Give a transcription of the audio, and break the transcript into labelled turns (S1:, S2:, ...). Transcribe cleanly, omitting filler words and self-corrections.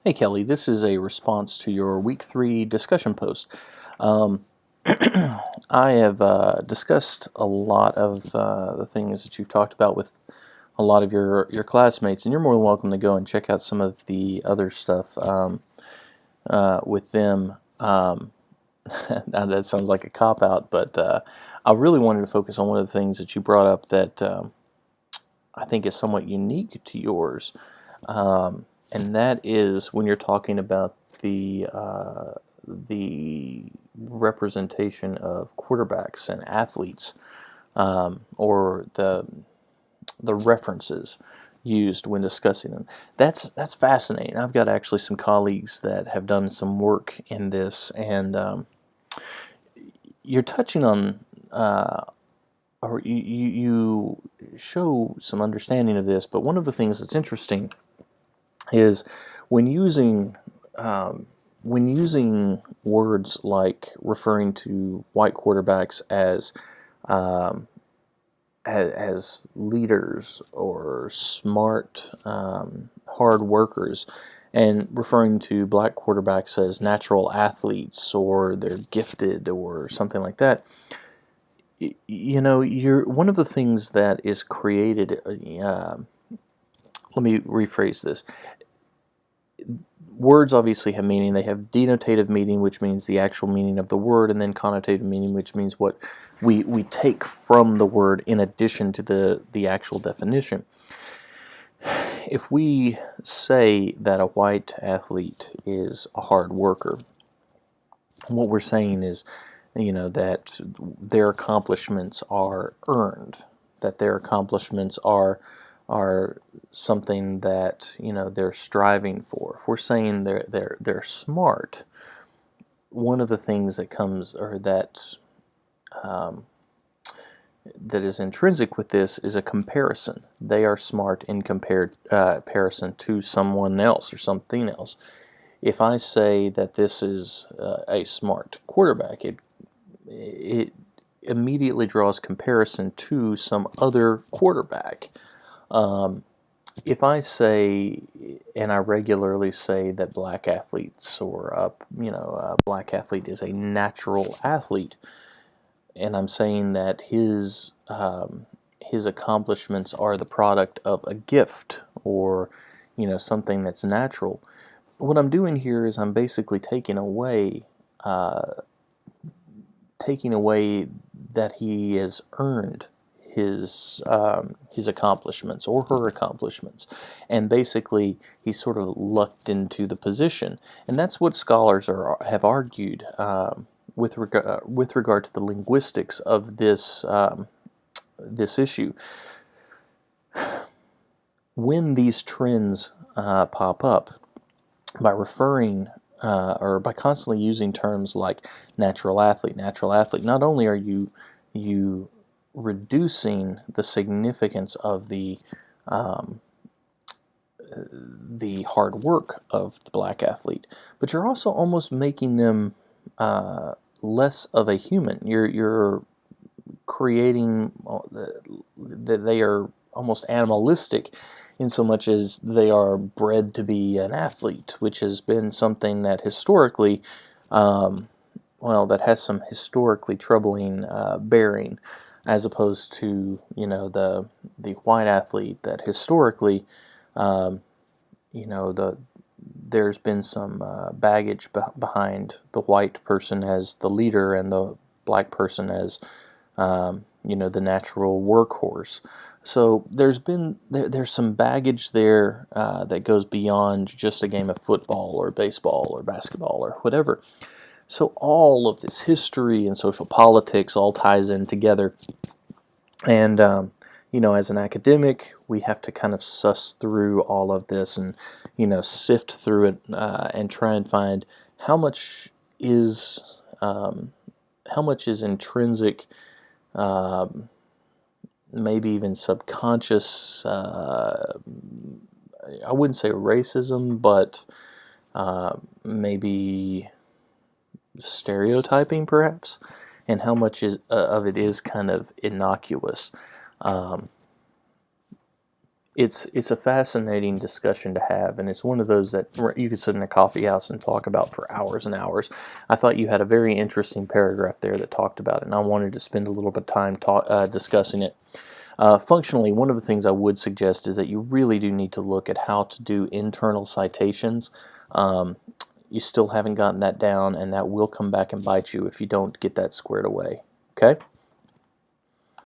S1: Hey Kelly, this is a response to your week 3 discussion post. Um, I have discussed a lot of the things that you've talked about with a lot of your classmates, and you're more than welcome to go and check out some of the other stuff with them. Now that sounds like a cop-out, but I really wanted to focus on one of the things that you brought up that I think is somewhat unique to yours. And that is when you're talking about the representation of quarterbacks and athletes, or the references used when discussing them. That's fascinating. I've got actually some colleagues that have done some work in this, and you're touching on. Or you show some understanding of this, but one of the things that's interesting is when using words like referring to white quarterbacks as leaders or smart, hard workers, and referring to black quarterbacks as natural athletes or they're gifted or something like that. You know, one of the things that is created. Let me rephrase this. Words obviously have meaning. They have denotative meaning, which means the actual meaning of the word, and then connotative meaning, which means what we take from the word in addition to the actual definition. If we say that a white athlete is a hard worker, what we're saying is, that their accomplishments are earned, that their accomplishments are something that they're striving for. If we're saying they're smart, one of the things that comes or that is intrinsic with this is a comparison. They are smart in comparison to someone else or something else. If I say that this is a smart quarterback, it immediately draws comparison to some other quarterback. If I say, and I regularly say that black athletes or a black athlete is a natural athlete, and I'm saying that his accomplishments are the product of a gift or something that's natural. What I'm doing here is I'm basically taking away that he has earned his accomplishments or her accomplishments, and basically he's sort of lucked into the position, and that's what scholars have argued with regard to the linguistics of this issue. When these trends pop up, by referring or by constantly using terms like natural athlete, not only are you reducing the significance of the hard work of the black athlete, but you're also almost making them less of a human. You're creating that they are almost animalistic in so much as they are bred to be an athlete, which has been something that historically, that has some historically troubling bearing, as opposed to the white athlete that historically, there's been some baggage behind the white person as the leader and the black person as the natural workhorse. So there's some baggage there that goes beyond just a game of football or baseball or basketball or whatever. So all of this history and social politics all ties in together. And as an academic, we have to kind of suss through all of this and sift through it and try and find how much is intrinsic, maybe even subconscious, I wouldn't say racism, but maybe stereotyping perhaps, and how much of it is kind of innocuous. it's a fascinating discussion to have, and it's one of those that you could sit in a coffee house and talk about for hours and hours. I thought you had a very interesting paragraph there that talked about it, and I wanted to spend a little bit of time discussing it. Functionally, one of the things I would suggest is that you really do need to look at how to do internal citations. You still haven't gotten that down, and that will come back and bite you if you don't get that squared away. Okay?